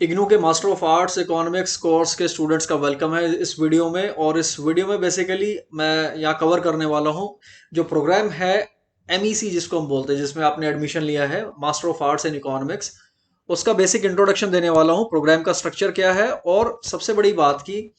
इग्नू के master of arts economics course के students का वेलकम है इस वीडियो में। और इस वीडियो में बेसिकली मैं यहाँ कवर करने वाला हूँ जो प्रोग्राम है एमईसी जिसको हम बोलते हैं, जिसमें आपने एडमिशन लिया है master of arts in economics. उसका बेसिक इंट्रोडक्शन देने वाला हूँ, प्रोग्राम का स्ट्रक्चर क्या है, और सबसे बड़ी बात की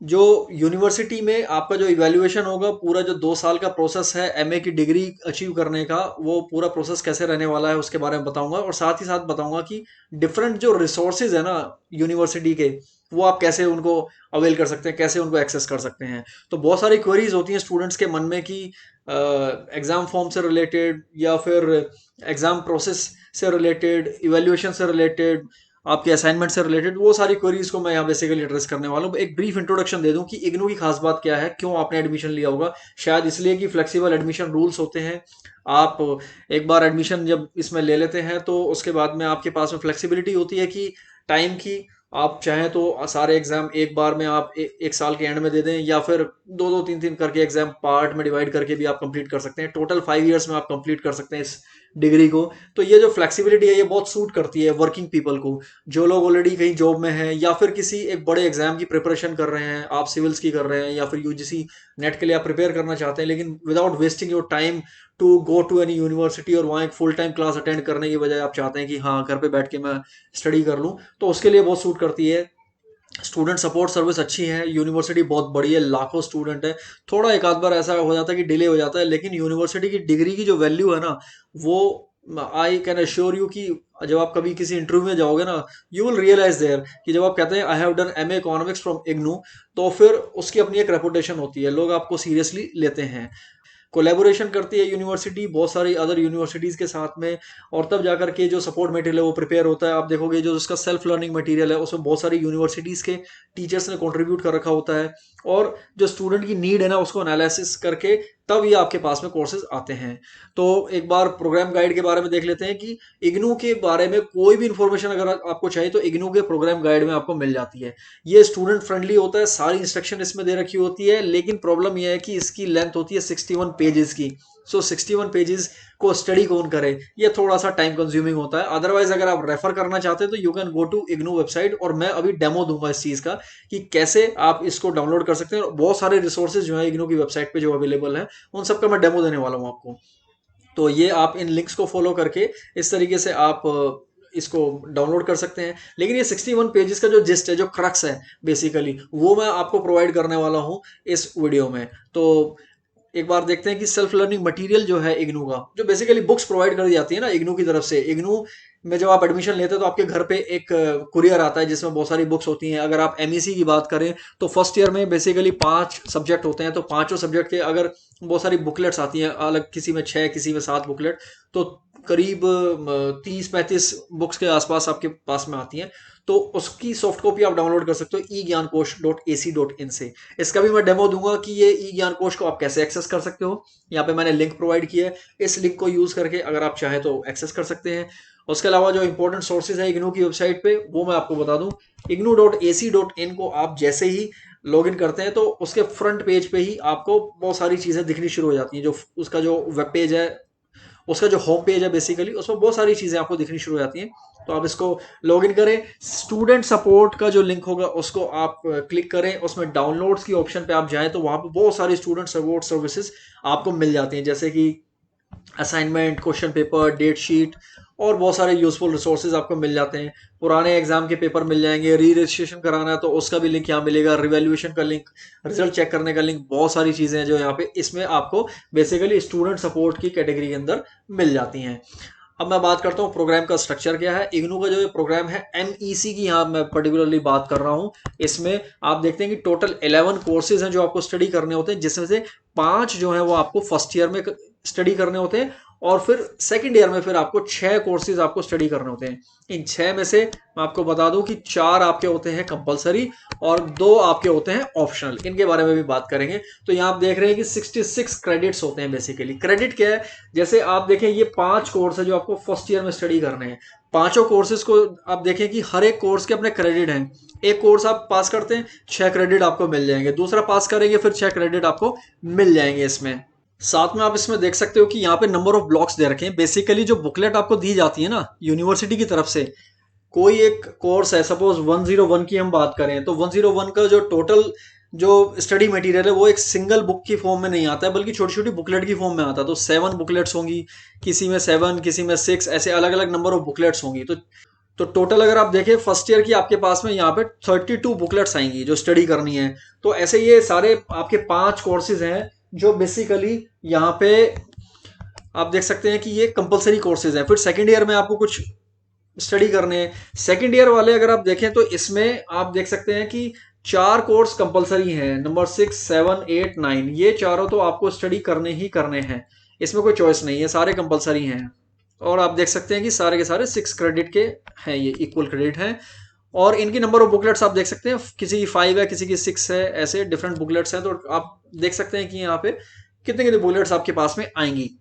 जो यूनिवर्सिटी में आपका जो इवैल्यूएशन होगा, पूरा जो 2 साल का प्रोसेस है एमए की डिग्री अचीव करने का, वो पूरा प्रोसेस कैसे रहने वाला है उसके बारे में बताऊंगा। और साथ ही साथ बताऊंगा कि डिफरेंट जो रिसोर्सेज है ना यूनिवर्सिटी के, वो आप कैसे उनको अवेल कर सकते हैं, कैसे उनको एक्सेस कर सकते हैं। तो बहुत सारी क्वेरीज होती हैं स्टूडेंट्स के मन में कि एग्जाम फॉर्म से रिलेटेड या फिर एग्जाम प्रोसेस से रिलेटेड, इवैल्यूएशन से रिलेटेड, आपके असाइनमेंट से रिलेटेड, वो सारी क्वेरीज को मैं यहाँ बेसिकली एड्रेस करने वाला हूँ। एक ब्रीफ इंट्रोडक्शन दे दूं कि इग्नू की खास बात क्या है, क्यों आपने एडमिशन लिया होगा। शायद इसलिए कि फ्लेक्सिबल एडमिशन रूल्स होते हैं। आप एक बार एडमिशन जब इसमें ले लेते हैं तो उसके बाद में आपके पास में फ्लेक्सिबिलिटी होती है कि टाइम की, आप चाहें तो सारे एग्जाम एक बार में आप एक साल के एंड में दे दें, या फिर दो दो तीन तीन करके एग्जाम पार्ट में डिवाइड करके भी आप कंप्लीट कर सकते हैं। टोटल 5 ईयर्स में आप कंप्लीट कर सकते हैं इस डिग्री को। तो ये जो फ्लेक्सिबिलिटी है ये बहुत सूट करती है वर्किंग पीपल को, जो लोग ऑलरेडी कहीं जॉब में हैं या फिर किसी एक बड़े एग्जाम की प्रिपरेशन कर रहे हैं, आप सिविल्स की कर रहे हैं या फिर यूजीसी नेट के लिए आप प्रिपेयर करना चाहते हैं, लेकिन without wasting your time to go to any university और वहाँ एक फुल टाइम क्लास अटेंड करने की बजाय आप चाहते हैं कि हाँ घर पे बैठ के मैं स्टडी कर लूँ, तो उसके लिए बहुत सूट करती है। स्टूडेंट सपोर्ट सर्विस अच्छी है, यूनिवर्सिटी बहुत बड़ी है, लाखों स्टूडेंट है। थोड़ा एक आध बार ऐसा हो जाता है कि डिले हो जाता है, लेकिन यूनिवर्सिटी की डिग्री की जो वैल्यू है ना, वो आई कैन अश्योर यू कि जब आप कभी किसी इंटरव्यू में जाओगे ना, यू विल रियलाइज देयर कि जब आप कहते हैं I have done MA economics from IGNOU, तो फिर उसकी अपनी एक रेपुटेशन होती है, लोग आपको सीरियसली लेते हैं। कोलेबोरेशन करती है यूनिवर्सिटी बहुत सारी अदर यूनिवर्सिटीज़ के साथ में, और तब जाकर के जो सपोर्ट मटेरियल है वो प्रिपेयर होता है। आप देखोगे जो उसका सेल्फ लर्निंग मटेरियल है उसमें बहुत सारी यूनिवर्सिटीज़ के टीचर्स ने कंट्रीब्यूट कर रखा होता है, और जो स्टूडेंट की नीड है ना उसको एनालिसिस करके तब ये आपके पास में कोर्सेज आते हैं। तो एक बार प्रोग्राम गाइड के बारे में देख लेते हैं कि इग्नू के बारे में कोई भी इंफॉर्मेशन अगर आपको चाहिए तो इग्नू के प्रोग्राम गाइड में आपको मिल जाती है। ये स्टूडेंट फ्रेंडली होता है, सारी इंस्ट्रक्शन इसमें दे रखी होती है, लेकिन प्रॉब्लम यह है कि इसकी लेंथ होती है 61 पेजेस की। सो 61 पेजेस को स्टडी कौन करे, ये थोड़ा सा टाइम कंज्यूमिंग होता है। अदरवाइज अगर आप रेफर करना चाहते हैं तो you can go to IGNOU website, और मैं अभी डेमो दूंगा इस चीज का कि कैसे आप इसको डाउनलोड कर सकते हैं। और बहुत सारे रिसोर्सेज जो है इग्नू की वेबसाइट पे जो अवेलेबल है, उन सबका मैं डेमो देने वाला हूँ आपको। तो ये आप इन लिंक्स को फॉलो करके इस तरीके से आप इसको डाउनलोड कर सकते हैं। लेकिन ये 61 पेजेस का जो जिस्ट है, जो क्रक्स है बेसिकली, वो मैं आपको प्रोवाइड करने वाला हूँ इस वीडियो में। तो एक बार देखते हैं कि सेल्फ लर्निंग मटेरियल जो है इग्नू का, जो बेसिकली बुक्स प्रोवाइड कर दी जाती है ना इग्नू की तरफ से। इग्नू में जब आप एडमिशन लेते हैं तो आपके घर पे एक कुरियर आता है जिसमें बहुत सारी बुक्स होती हैं। अगर आप एमईसी की बात करें तो फर्स्ट ईयर में बेसिकली 5 सब्जेक्ट होते हैं, तो पांचों सब्जेक्ट के अगर बहुत सारी बुकलेट्स आती हैं अलग, किसी में 6 किसी में 7 बुकलेट, तो करीब 30-35 बुक्स के आसपास आपके पास में आती हैं। तो उसकी सॉफ्ट कॉपी आप डाउनलोड कर सकते हो eGyanKosh.ac.in से। इसका भी मैं डेमो दूंगा कि ये ई ज्ञान कोश को आप कैसे एक्सेस कर सकते हो। यहाँ पे मैंने लिंक प्रोवाइड किया है, इस लिंक को यूज करके अगर आप चाहें तो एक्सेस कर सकते हैं। उसके अलावा जो इंपॉर्टेंट सोर्सेज है इग्नू की वेबसाइट पे, वो मैं आपको बता दूं। ignu.ac.in को आप जैसे ही लॉग इन करते हैं तो उसके फ्रंट पेज पे ही आपको बहुत सारी चीजें दिखनी शुरू हो जाती हैं। जो उसका जो वेब पेज है, उसका जो होम पेज है बेसिकली, उसमें बहुत सारी चीजें आपको दिखनी शुरू हो जाती हैं। तो आप इसको लॉग इन करें, स्टूडेंट सपोर्ट का जो लिंक होगा उसको आप क्लिक करें, उसमें डाउनलोड्स की ऑप्शन पे आप जाएं तो वहां पे बहुत सारी स्टूडेंट सपोर्ट सर्विसेज आपको मिल जाती हैं, जैसे कि assignment, question paper, date sheet, और बहुत सारे यूजफुल रिसोर्सेज आपको मिल जाते हैं। पुराने एग्जाम के पेपर मिल जाएंगे, री रजिस्ट्रेशन कराना है तो उसका भी लिंक यहाँ मिलेगा, रिवैल्यूएशन का लिंक, रिजल्ट चेक करने का लिंक, बहुत सारी चीजें हैं जो यहाँ पे इसमें आपको बेसिकली स्टूडेंट सपोर्ट की कैटेगरी के अंदर मिल जाती हैं। अब मैं बात करता हूँ प्रोग्राम का स्ट्रक्चर क्या है। इग्नू का जो ये प्रोग्राम है एमईसी की, यहाँ मैं पर्टिकुलरली बात कर रहा हूँ। इसमें आप देखते हैं कि टोटल 11 कोर्सेज हैं जो आपको स्टडी करने होते हैं, जिसमें से 5 जो है वो आपको फर्स्ट ईयर में स्टडी करने होते हैं, और फिर सेकंड ईयर में फिर आपको 6 कोर्सेज आपको स्टडी करने होते हैं। इन 6 में से मैं आपको बता दूं कि 4 आपके होते हैं कंपलसरी और 2 आपके होते हैं ऑप्शनल। इनके बारे में भी बात करेंगे। तो यहाँ आप देख रहे हैं कि 66 क्रेडिट्स होते हैं। बेसिकली क्रेडिट क्या है, जैसे आप देखें ये 5 कोर्स है जो आपको फर्स्ट ईयर में स्टडी करने हैं। पांचों कोर्सेज को आप देखें कि हर एक कोर्स के अपने क्रेडिट हैं। एक कोर्स आप पास करते हैं 6 क्रेडिट आपको मिल जाएंगे, दूसरा पास करेंगे फिर 6 क्रेडिट आपको मिल जाएंगे इसमें। साथ में आप इसमें देख सकते हो कि यहाँ पे नंबर ऑफ ब्लॉक्स दे रखे हैं। बेसिकली जो बुकलेट आपको दी जाती है ना यूनिवर्सिटी की तरफ से, कोई एक कोर्स है, सपोज 101 की हम बात करें, तो 101 का जो टोटल जो स्टडी मटेरियल है वो एक सिंगल बुक की फॉर्म में नहीं आता है, बल्कि छोटी छोटी बुकलेट की फॉर्म में आता है। तो 7 बुकलेट्स होंगी, किसी में 7, किसी में 6, ऐसे अलग अलग नंबर ऑफ बुकलेट्स होंगी। तो टोटल अगर आप देखें फर्स्ट ईयर की आपके पास में यहाँ पे 32 बुकलेट्स आएंगी जो स्टडी करनी है। तो ऐसे ये सारे आपके 5 कोर्सेज हैं जो बेसिकली यहाँ पे आप देख सकते हैं कि ये कंपलसरी कोर्सेज हैं। फिर सेकेंड ईयर में आपको कुछ स्टडी करने हैं। सेकेंड ईयर वाले अगर आप देखें तो इसमें आप देख सकते हैं कि 4 कोर्स कंपलसरी हैं, नंबर 6, 7, 8, 9, ये चारों तो आपको स्टडी करने ही करने हैं, इसमें कोई चॉइस नहीं है, सारे कंपलसरी हैं। और आप देख सकते हैं कि सारे के सारे 6 क्रेडिट के हैं, ये इक्वल क्रेडिट हैं। और इनकी नंबर ऑफ बुकलेट्स आप देख सकते हैं, किसी की 5 है, किसी की 6 है, ऐसे डिफरेंट बुकलेट्स हैं। तो आप देख सकते हैं कि यहाँ पे कितने कितने बुकलेट्स आपके पास में आएंगी।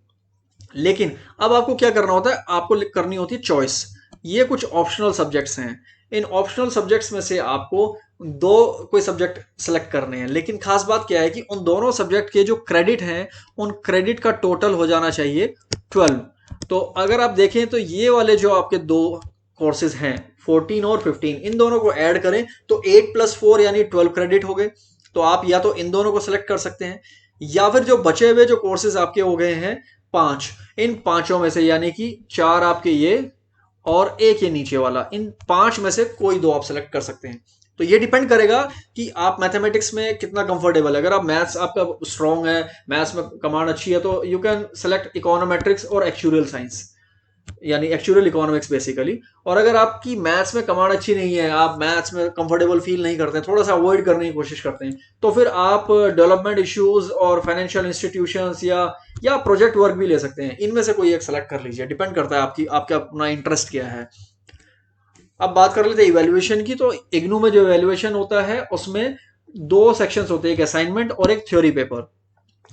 लेकिन अब आपको क्या करना होता है, आपको करनी होती है चॉइस। ये कुछ ऑप्शनल सब्जेक्ट्स हैं, इन ऑप्शनल सब्जेक्ट्स में से आपको दो कोई सब्जेक्ट सेलेक्ट करने हैं। लेकिन खास बात क्या है कि उन दोनों सब्जेक्ट के जो क्रेडिट हैं, उन क्रेडिट का टोटल हो जाना चाहिए 12। तो अगर आप देखें तो ये वाले जो आपके दो कोर्सेज हैं 14 और 15, इन दोनों को ऐड करें तो 8 + 4 यानी 12 क्रेडिट हो गए। तो आप या तो इन दोनों को सेलेक्ट कर सकते हैं, या फिर जो बचे हुए जो कोर्सेज आपके हो गए हैं 5, इन पांचों में से यानी कि 4 आपके ये और एक ये नीचे वाला, इन 5 में से कोई 2 आप सेलेक्ट कर सकते हैं। तो ये डिपेंड करेगा कि आप मैथमेटिक्स में कितना कंफर्टेबल है। अगर आप मैथ्स आपका स्ट्रांग है, मैथ्स में कमांड अच्छी है, तो यू कैन सेलेक्ट इकोनोमेट्रिक्स और एक्चुअल साइंस, यानी एक्चुअल इकोनॉमिक्स बेसिकली। और अगर आपकी मैथ्स में कमांड अच्छी नहीं है, आप मैथ्स में कंफर्टेबल फील नहीं करते, थोड़ा सा अवॉइड करने की कोशिश करते हैं, तो फिर आप डेवलपमेंट इश्यूज और फाइनेंशियल इंस्टीट्यूशंस या प्रोजेक्ट वर्क भी ले सकते हैं। इनमें से कोई एक सेलेक्ट कर लीजिए, डिपेंड करता है आपका अपना इंटरेस्ट क्या है। अब बात कर लेते हैं इवैल्यूएशन की। तो इग्नू में जो इवैल्यूएशन होता है उसमें 2 सेक्शंस होते हैं, एक असाइनमेंट और एक थ्योरी पेपर।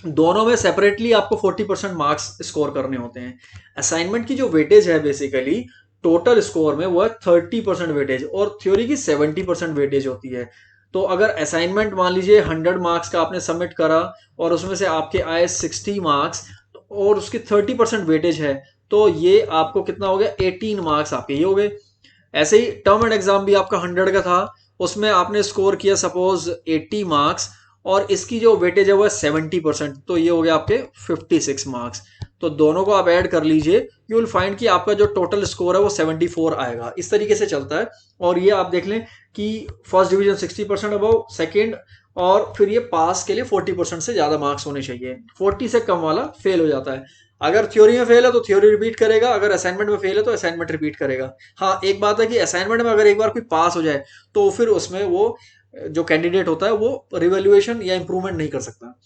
दोनों में सेपरेटली आपको 40% मार्क्स स्कोर करने होते हैं। असाइनमेंट की जो वेटेज है बेसिकली टोटल स्कोर में वो है 30% वेटेज, और थ्योरी की 70% वेटेज होती है। तो अगर असाइनमेंट मान लीजिए 100 मार्क्स का आपने सबमिट करा और उसमें से आपके आए 60 मार्क्स और उसकी 30% वेटेज है, तो ये आपको कितना हो गया, 18 मार्क्स आपके ये हो गए। ऐसे ही टर्म एंड एग्जाम भी आपका 100 का था, उसमें आपने स्कोर किया सपोज 80 मार्क्स और इसकी जो वेटेज है वो है 70%, तो ये हो गया आपके 56 मार्क्स। तो दोनों को आप ऐड कर लीजिए, यू विल फाइंड कि आपका जो टोटल स्कोर है वो 74 आएगा। इस तरीके से चलता है। और ये आप देख लें कि फर्स्ट डिवीजन 60% अबव, सेकेंड, और फिर ये पास के लिए 40% से ज्यादा मार्क्स होने चाहिए, 40 से कम वाला फेल हो जाता है। अगर थ्योरी में फेल है तो थ्योरी रिपीट करेगा, अगर असाइनमेंट में फेल है तो असाइनमेंट रिपीट करेगा। हाँ, एक बात है कि असाइनमेंट में अगर एक बार कोई पास हो जाए तो फिर उसमें वो जो कैंडिडेट होता है वो रिवैल्यूएशन या इंप्रूवमेंट नहीं कर सकता।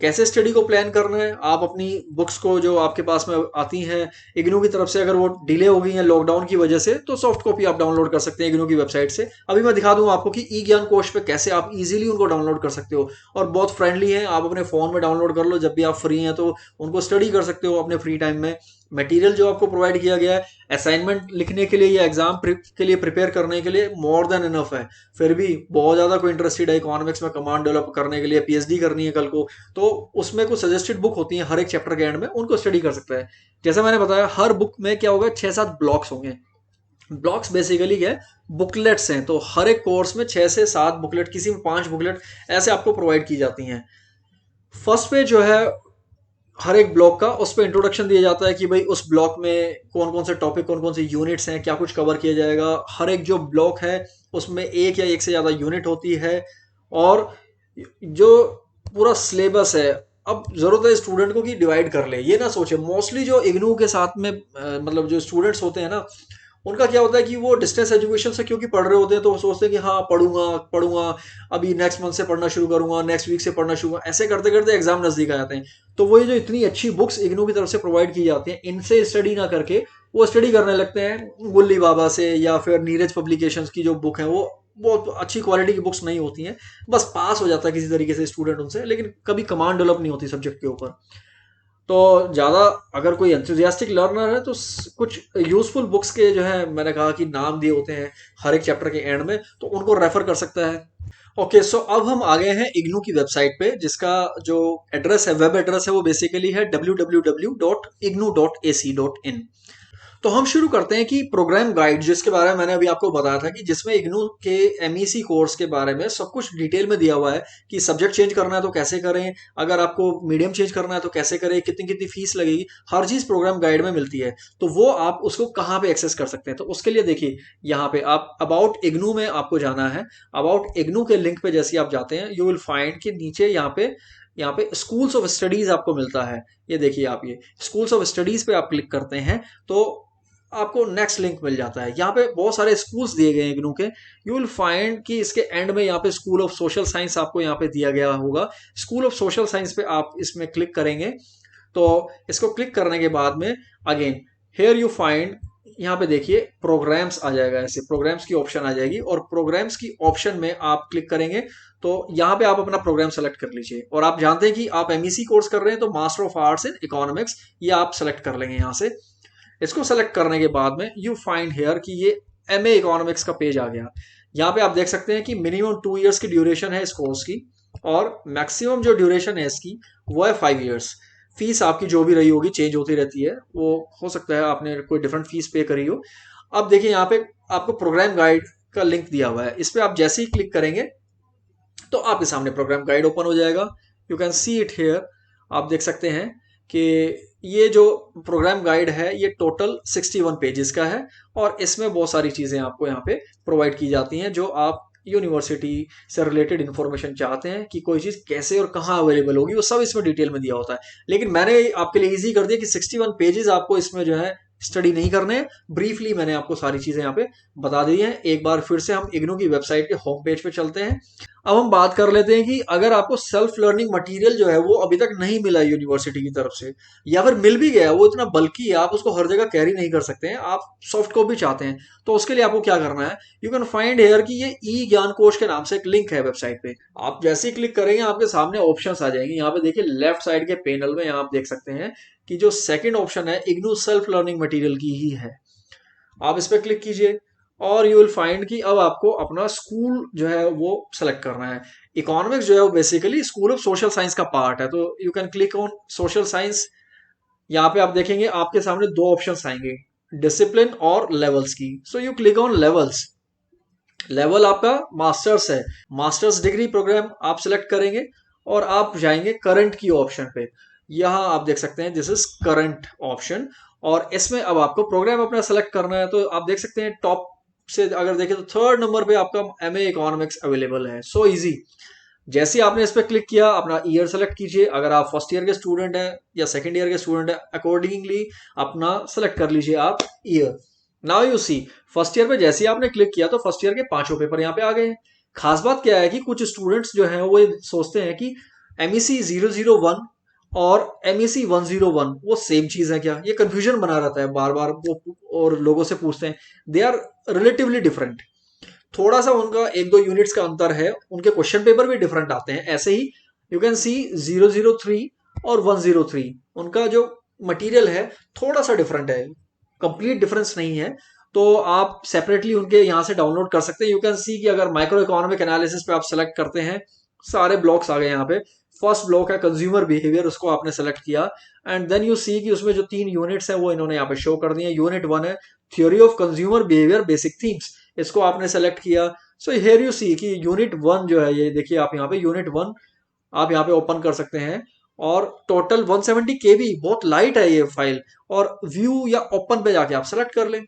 कैसे स्टडी को प्लान करना है, आप अपनी बुक्स को जो आपके पास में आती हैं इग्नू की तरफ से, अगर वो डिले हो गई हैं लॉकडाउन की वजह से, तो सॉफ्ट कॉपी आप डाउनलोड कर सकते हैं इग्नू की वेबसाइट से। अभी मैं दिखा दूंगा आपको कि ई ज्ञान कोश पे कैसे आप इजीली उनको डाउनलोड कर सकते हो, और बहुत फ्रेंडली हैं। आप अपने फोन में डाउनलोड कर लो, जब भी आप फ्री हैं तो उनको स्टडी कर सकते हो अपने फ्री टाइम में। मटेरियल जो आपको प्रोवाइड किया गया है असाइनमेंट लिखने के लिए या एग्जाम के लिए प्रिपेयर करने के लिए मोर देन इनफ है। फिर भी बहुत ज्यादा कोई इंटरेस्टेड है इकोनॉमिक्स में कमांड डेवलप करने के लिए, पीएचडी करनी है कल को, तो उसमें कुछ सजेस्टेड बुक होती हैं हर एक चैप्टर के एंड में, उनको स्टडी कर सकता है। जैसे मैंने बताया हर बुक में क्या होगा, 6-7 ब्लॉक्स होंगे। ब्लॉक्स बेसिकली क्या है, बुकलेट्स हैं। तो हर एक कोर्स में 6 से 7 बुकलेट, किसी में 5 बुकलेट ऐसे आपको प्रोवाइड की जाती हैं। फर्स्ट पे जो है हर एक ब्लॉक का, उस पर इंट्रोडक्शन दिया जाता है कि भाई उस ब्लॉक में कौन कौन से टॉपिक, कौन कौन से यूनिट्स हैं, क्या कुछ कवर किया जाएगा। हर एक जो ब्लॉक है उसमें एक या एक से ज़्यादा यूनिट होती है, और जो पूरा सिलेबस है, अब जरूरत है स्टूडेंट को कि डिवाइड कर ले, ये ना सोचे। मोस्टली जो इग्नू के साथ में मतलब जो स्टूडेंट्स होते हैं ना, उनका क्या होता है कि वो डिस्टेंस एजुकेशन से क्योंकि पढ़ रहे होते हैं, तो वो सोचते हैं कि हाँ पढ़ूंगा पढ़ूंगा, अभी नेक्स्ट मंथ से पढ़ना शुरू करूंगा, नेक्स्ट वीक से पढ़ना शुरू, ऐसे करते करते एग्जाम नजदीक आ जाते हैं। तो वो ये जो इतनी अच्छी बुक्स इग्नू की तरफ से प्रोवाइड की जाती हैं, इनसे स्टडी ना करके वो स्टडी करने लगते हैं गुल्ली बाबा से, या फिर नीरज पब्लिकेशंस की जो बुक है वो बहुत अच्छी क्वालिटी की बुक्स नहीं होती हैं। बस पास हो जाता है किसी तरीके से स्टूडेंट उनसे, लेकिन कभी कमांड डेवलप नहीं होती सब्जेक्ट के ऊपर। तो ज़्यादा अगर कोई एंथुजियास्टिक लर्नर है तो कुछ यूजफुल बुक्स के जो है मैंने कहा कि नाम दिए होते हैं हर एक चैप्टर के एंड में, तो उनको रेफर कर सकता है। ओके, सो अब हम आ गए हैं इग्नू की वेबसाइट पे, जिसका जो एड्रेस है, वेब एड्रेस है, वो बेसिकली है www.ignu.ac.in। तो हम शुरू करते हैं कि प्रोग्राम गाइड, जिसके बारे में मैंने अभी आपको बताया था कि जिसमें इग्नू के एमईसी कोर्स के बारे में सब कुछ डिटेल में दिया हुआ है कि सब्जेक्ट चेंज करना है तो कैसे करें, अगर आपको मीडियम चेंज करना है तो कैसे करें, कितनी कितनी फीस लगेगी, हर चीज प्रोग्राम गाइड में मिलती है। तो वो आप उसको कहाँ पे एक्सेस कर सकते हैं, तो उसके लिए देखिए यहाँ पे आप अबाउट इग्नू में आपको जाना है। अबाउट इग्नू के लिंक पे जैसे आप जाते हैं यू विल फाइंड कि नीचे यहाँ पे स्कूल्स ऑफ स्टडीज आपको मिलता है। ये देखिए आप ये स्कूल्स ऑफ स्टडीज पे आप क्लिक करते हैं तो आपको नेक्स्ट लिंक मिल जाता है। यहाँ पे बहुत सारे स्कूल्स दिए गए हैं इग्नू के। यू विल फाइंड कि इसके एंड में यहाँ पे स्कूल ऑफ सोशल साइंस आपको यहाँ पे दिया गया होगा। स्कूल ऑफ सोशल साइंस पे आप इसमें क्लिक करेंगे तो इसको क्लिक करने के बाद में अगेन हेयर यू फाइंड, यहाँ पे देखिए प्रोग्राम्स आ जाएगा, ऐसे प्रोग्राम्स की ऑप्शन आ जाएगी और प्रोग्राम्स की ऑप्शन में आप क्लिक करेंगे तो यहाँ पे आप अपना प्रोग्राम सेलेक्ट कर लीजिए। और आप जानते हैं कि आप एमईसी कोर्स कर रहे हैं तो master of arts in economics ये आप सेलेक्ट कर लेंगे यहाँ से। इसको सेलेक्ट करने के बाद में यू फाइंड हेयर कि ये एमए इकोनॉमिक्स का पेज आ गया। यहाँ पे आप देख सकते हैं कि मिनिमम 2 इयर्स की ड्यूरेशन है इस कोर्स की और मैक्सिमम जो ड्यूरेशन है इसकी वो है 5 इयर्स। फीस आपकी जो भी रही होगी चेंज होती रहती है, वो हो सकता है आपने कोई डिफरेंट फीस पे करी हो। अब देखिए यहाँ पे आपको प्रोग्राम गाइड का लिंक दिया हुआ है, इस पे आप जैसे ही क्लिक करेंगे तो आपके सामने प्रोग्राम गाइड ओपन हो जाएगा। You can see it here, आप देख सकते हैं कि ये जो प्रोग्राम गाइड है ये टोटल 61 पेजेस का है और इसमें बहुत सारी चीज़ें आपको यहाँ पे प्रोवाइड की जाती हैं जो आप यूनिवर्सिटी से रिलेटेड इन्फॉर्मेशन चाहते हैं कि कोई चीज़ कैसे और कहाँ अवेलेबल होगी, वो सब इसमें डिटेल में दिया होता है। लेकिन मैंने आपके लिए इजी कर दिया कि 61 पेजेस आपको इसमें जो है स्टडी नहीं करने हैं। ब्रीफली मैंने आपको सारी चीज़ें यहाँ पे बता दी हैं। एक बार फिर से हम इग्नू की वेबसाइट के होम पेज पे चलते हैं। अब हम बात कर लेते हैं कि अगर आपको सेल्फ लर्निंग मटेरियल जो है वो अभी तक नहीं मिला यूनिवर्सिटी की तरफ से, या फिर मिल भी गया वो इतना बल्कि है आप उसको हर जगह कैरी नहीं कर सकते हैं, आप सॉफ्ट कॉपी चाहते हैं, तो उसके लिए आपको क्या करना है, यू कैन फाइंड हेयर कि ये ई ज्ञान कोश के नाम से एक लिंक है वेबसाइट पे। आप जैसे ही क्लिक करेंगे आपके सामने ऑप्शंस आ जाएंगे। यहाँ पे देखिए लेफ्ट साइड के पैनल में यहाँ आप देख सकते हैं कि जो सेकंड ऑप्शन है इग्नू सेल्फ लर्निंग मटेरियल की ही है। आप इस पर क्लिक कीजिए और यू विल फाइंड कि अब आपको अपना स्कूल जो है वो सेलेक्ट करना है। इकोनॉमिक्स जो है वो basically school of social science का पार्ट है, तो you can click on social science. यहाँ पे आप देखेंगे आपके सामने दो ऑप्शंस आएंगे, डिसिप्लिन और लेवल्स की। So you click on levels. Level आपका मास्टर्स है, मास्टर्स डिग्री प्रोग्राम आप सिलेक्ट करेंगे और आप जाएंगे करंट की ऑप्शन पे। यहाँ आप देख सकते हैं दिस इज करंट ऑप्शन और इसमें अब आपको प्रोग्राम अपना सेलेक्ट करना है। तो आप देख सकते हैं टॉप से अगर देखें तो थर्ड नंबर पे आपका एमए इकोनॉमिक्स अवेलेबल है। So easy. जैसे ही आपने इस पर क्लिक किया अपना ईयर सेलेक्ट कीजिए, अगर आप फर्स्ट ईयर के स्टूडेंट हैं या सेकंड ईयर के स्टूडेंट हैं अकॉर्डिंगली अपना सेलेक्ट कर लीजिए आप year. Now you see first year पे जैसे ही आपने क्लिक किया तो फर्स्ट ईयर के पांचों पेपर यहाँ पे आ गए हैं। खास बात क्या है कि कुछ स्टूडेंट्स जो हैं वो ये सोचते हैं कि एमईसी 001 और एमईसी 101 वो सेम चीज है क्या, ये कंफ्यूजन बना रहता है बार बार वो और लोगों से पूछते हैं। दे आर रिलेटिवली डिफरेंट, थोड़ा सा उनका एक दो यूनिट्स का अंतर है, उनके क्वेश्चन पेपर भी डिफरेंट आते हैं। ऐसे ही यू कैन सी 003 और 103 उनका जो मटेरियल है थोड़ा सा डिफरेंट है, कंप्लीट डिफरेंस नहीं है। तो आप सेपरेटली उनके यहाँ से डाउनलोड कर सकते हैं। यू कैन सी कि अगर माइक्रो इकोनॉमिक एनालिसिस पे आप सेलेक्ट करते हैं सारे ब्लॉक्स आ गए यहाँ पे। फर्स्ट ब्लॉक है कंज्यूमर बिहेवियर, उसको आपने सेलेक्ट किया एंड देन यू सी कि उसमें जो 3 यूनिट्स हैं वो इन्होंने यहाँ पे शो कर दिए। यूनिट 1 है theory of consumer behaviour basic themes, इसको आपने सेलेक्ट किया। सो हियर यू सी कि यूनिट 1 जो है ये देखिए आप यहाँ पे यूनिट 1 आप यहाँ पे ओपन कर सकते हैं और टोटल 170 केबी, बहुत लाइट है ये फाइल। और व्यू या ओपन पे जाके आप सेलेक्ट कर लें।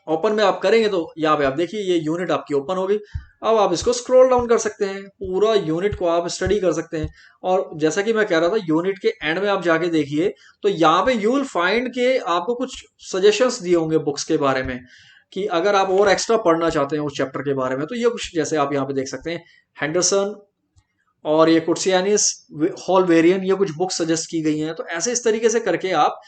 ओपन में आप करेंगे तो यहाँ पे आप देखिए ये यूनिट आपकी ओपन हो गई। अब आप इसको स्क्रॉल डाउन कर सकते हैं, पूरा यूनिट को आप स्टडी कर सकते हैं। और जैसा कि मैं कह रहा था यूनिट के एंड में आप जाके देखिए तो यहाँ पे यू विल फाइंड के आपको कुछ सजेशंस दिए होंगे बुक्स के बारे में कि अगर आप और एक्स्ट्रा पढ़ना चाहते हैं उस चैप्टर के बारे में तो ये कुछ जैसे आप यहाँ पे देख सकते हैं हेंडरसन और ये कुर्सियानिस हॉल वेरियन, ये कुछ बुक्स सजेस्ट की गई हैं। तो ऐसे इस तरीके से करके आप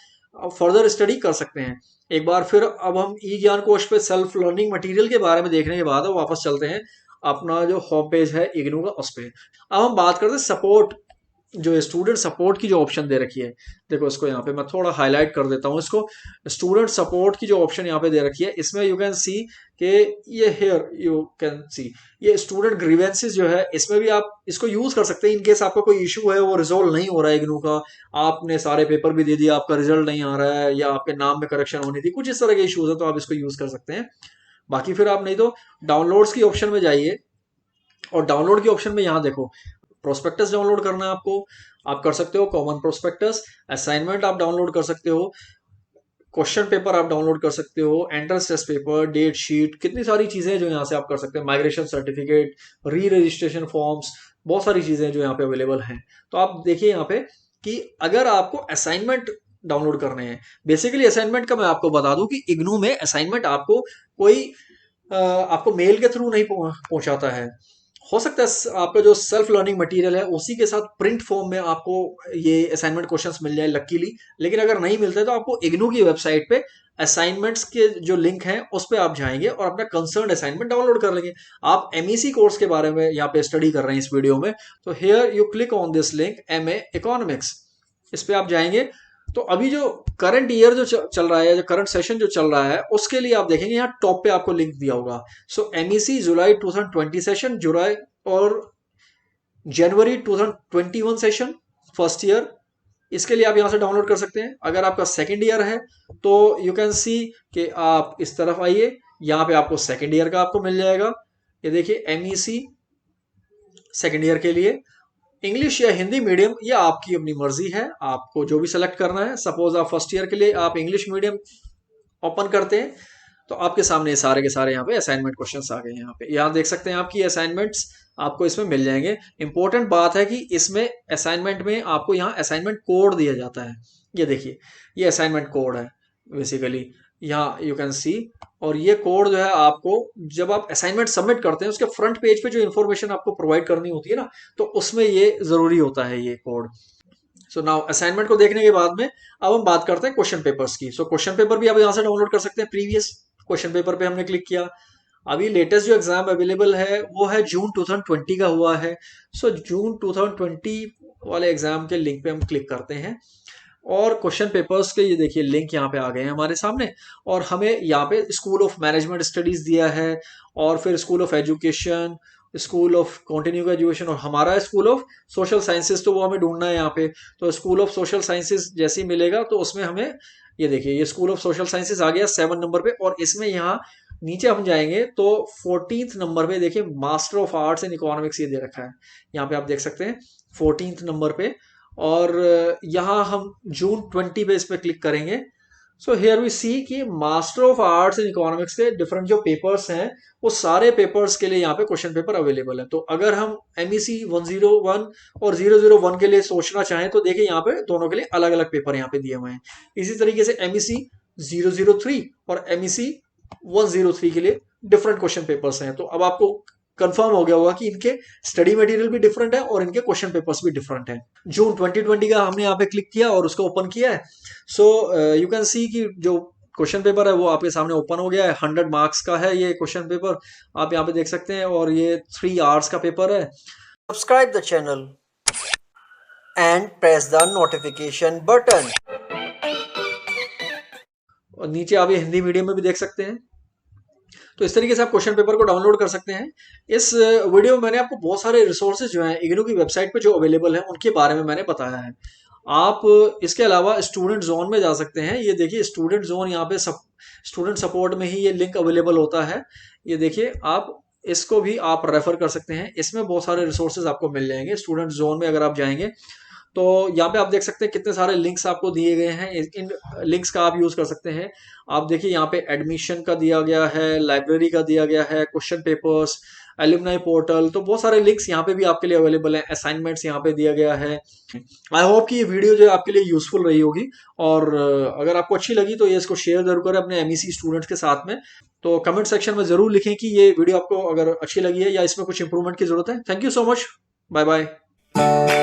फर्दर स्टडी कर सकते हैं। एक बार फिर अब हम ई ज्ञान कोश पे सेल्फ लर्निंग मटेरियल के बारे में देखने के बाद वापस चलते हैं अपना जो होम पेज है इग्नू का उस पे। अब हम बात करते हैं सपोर्ट जो स्टूडेंट सपोर्ट की जो ऑप्शन दे रखी है, देखो इसको यहाँ पे मैं थोड़ा हाईलाइट कर देता हूँ इसको। स्टूडेंट सपोर्ट की जो ऑप्शन यहाँ पे दे रखी है, इसमें यू कैन सी कि ये हेयर यू कैन सी ये स्टूडेंट ग्रीवेंसेस जो है, इसमें भी आप इसको यूज कर सकते हैं इन केस आपका कोई इशू है, वो रिजोल्व नहीं हो रहा है इग्नू का, आपने सारे पेपर भी दे दिया, आपका रिजल्ट नहीं आ रहा है, या आपके नाम में करेक्शन होनी थी, कुछ इस तरह के इश्यूज है, तो आप इसको यूज कर सकते हैं। बाकी फिर आप नहीं तो डाउनलोड्स की ऑप्शन में जाइए, और डाउनलोड की ऑप्शन में यहाँ देखो, प्रोस्पेक्टस डाउनलोड करना है आपको, आप कर सकते हो कॉमन प्रोस्पेक्टस। असाइनमेंट आप डाउनलोड कर सकते हो, क्वेश्चन पेपर आप डाउनलोड कर सकते हो, entrance test paper, date sheet, कितनी सारी चीजें जो यहाँ से आप कर सकते हैं, माइग्रेशन सर्टिफिकेट, री रजिस्ट्रेशन फॉर्म्स, बहुत सारी चीजें जो यहाँ पे अवेलेबल हैं। तो आप देखिए यहाँ पे कि अगर आपको असाइनमेंट डाउनलोड करने हैं, बेसिकली असाइनमेंट का मैं आपको बता दूं कि इग्नू में असाइनमेंट आपको कोई आपको मेल के थ्रू नहीं पहुंचाता है। हो सकता है आपका जो सेल्फ लर्निंग मटेरियल है उसी के साथ प्रिंट फॉर्म में आपको ये असाइनमेंट क्वेश्चंस मिल जाए लकीली, लेकिन अगर नहीं मिलते तो आपको इग्नू की वेबसाइट पे असाइनमेंट्स के जो लिंक है उस पर आप जाएंगे और अपना कंसर्न असाइनमेंट डाउनलोड कर लेंगे। आप एमईसी कोर्स के बारे में यहाँ पे स्टडी कर रहे हैं इस वीडियो में, तो here you click on this link MA economics, इस पे आप जाएंगे। तो अभी जो करंट ईयर जो चल रहा है, जो करंट सेशन जो चल रहा है, उसके लिए आप देखेंगे यहाँ टॉप पे आपको लिंक दिया होगा। सो एमईसी जुलाई 2020 सेशन, जुलाई और जनवरी 2021 सेशन फर्स्ट ईयर, इसके लिए आप यहां से डाउनलोड कर सकते हैं। अगर आपका सेकंड ईयर है तो यू कैन सी कि आप इस तरफ आइए, यहाँ पे आपको सेकंड ईयर का आपको मिल जाएगा। ये देखिए एमईसी सेकंड ईयर के लिए इंग्लिश या हिंदी मीडियम, ये आपकी अपनी मर्जी है, आपको जो भी सेलेक्ट करना है। सपोज आप फर्स्ट ईयर के लिए आप इंग्लिश मीडियम ओपन करते हैं, तो आपके सामने सारे के सारे यहाँ पे असाइनमेंट क्वेश्चंस आ गए हैं। यहाँ पे यहाँ देख सकते हैं आपकी असाइनमेंट्स आपको इसमें मिल जाएंगे। इंपॉर्टेंट बात है कि इसमें असाइनमेंट में आपको यहाँ असाइनमेंट कोड दिया जाता है। ये देखिए, ये असाइनमेंट कोड है बेसिकली, यहाँ यू कैन सी। और ये कोड जो है आपको जब आप असाइनमेंट सबमिट करते हैं उसके फ्रंट पेज पे जो इन्फॉर्मेशन आपको प्रोवाइड करनी होती है ना, तो उसमें ये जरूरी होता है ये कोड। सो नाउ असाइनमेंट को देखने के बाद में अब हम बात करते हैं क्वेश्चन पेपर्स की। सो क्वेश्चन पेपर भी आप यहाँ से डाउनलोड कर सकते हैं। प्रीवियस क्वेश्चन पेपर पे हमने क्लिक किया, अभी लेटेस्ट जो एग्जाम अवेलेबल है वो है जून 2020 का हुआ है। सो जून 2020 वाले एग्जाम के लिंक पे हम क्लिक करते हैं, और क्वेश्चन पेपर्स के ये देखिए लिंक यहाँ पे आ गए हैं हमारे सामने। और हमें यहाँ पे स्कूल ऑफ मैनेजमेंट स्टडीज दिया है, और फिर school of education, school of continue education, और हमारा स्कूल ऑफ सोशल साइंसेज, तो वो हमें ढूंढना है यहाँ पे। तो स्कूल ऑफ सोशल साइंसेज जैसे ही मिलेगा तो उसमें हमें ये देखिए ये स्कूल ऑफ सोशल साइंसेज आ गया 7 नंबर पे। और इसमें यहाँ नीचे हम जाएंगे तो 14th नंबर पे देखिए master of arts in economics ये दे रखा है, यहाँ पे आप देख सकते हैं 14th नंबर पे। और यहाँ हम जून 20 पे इस पे क्लिक करेंगे। सो हियर वी सी कि master of arts in economics के डिफरेंट जो पेपर्स हैं वो सारे पेपर्स के लिए यहाँ पे क्वेश्चन पेपर अवेलेबल है। तो अगर हम एमईसी 101 और 001 के लिए सोचना चाहें तो देखिए यहाँ पे दोनों के लिए अलग अलग पेपर यहाँ पे दिए हुए हैं। इसी तरीके से एमईसी 003 और एमईसी 103 के लिए डिफरेंट क्वेश्चन पेपर्स हैं। तो अब आपको कंफर्म हो गया होगा कि इनके स्टडी मटेरियल भी डिफरेंट है और इनके क्वेश्चन पेपर्स भी डिफरेंट हैं। जून 2020 का हमने यहाँ पे क्लिक किया और उसको ओपन किया है। सो यू कैन सी कि जो क्वेश्चन पेपर है वो आपके सामने ओपन हो गया है। 100 मार्क्स का है ये क्वेश्चन पेपर, आप यहाँ पे देख सकते हैं, और ये 3 आवर्स का पेपर है। Subscribe the channel and press the notification button. और नीचे आप ये हिंदी मीडियम में भी देख सकते हैं। तो इस तरीके से आप क्वेश्चन पेपर को डाउनलोड कर सकते हैं। इस वीडियो में मैंने आपको बहुत सारे रिसोर्सेज जो हैं इग्नू की वेबसाइट पे जो अवेलेबल हैं उनके बारे में मैंने बताया है। आप इसके अलावा स्टूडेंट जोन में जा सकते हैं। ये देखिए स्टूडेंट जोन, यहाँ पे स्टूडेंट सपोर्ट में ही ये लिंक अवेलेबल होता है। ये देखिए आप इसको भी आप रेफर कर सकते हैं, इसमें बहुत सारे रिसोर्सेज आपको मिल जाएंगे। स्टूडेंट जोन में अगर आप जाएंगे तो यहाँ पे आप देख सकते हैं कितने सारे लिंक्स आपको दिए गए हैं, इन लिंक्स का आप यूज कर सकते हैं। आप देखिए यहाँ पे एडमिशन का दिया गया है, लाइब्रेरी का दिया गया है, क्वेश्चन पेपर्स, एलुमनाई पोर्टल, तो बहुत सारे लिंक्स यहाँ पे भी आपके लिए अवेलेबल हैं। असाइनमेंट्स यहाँ पे दिया गया है। आई होप कि ये वीडियो जो है आपके लिए यूजफुल रही होगी, और अगर आपको अच्छी लगी तो ये इसको शेयर जरूर करें अपने एमईसी स्टूडेंट्स के साथ में। तो कमेंट सेक्शन में जरूर लिखें कि ये वीडियो आपको अगर अच्छी लगी है या इसमें कुछ इंप्रूवमेंट की जरूरत है। Thank you so much, bye bye.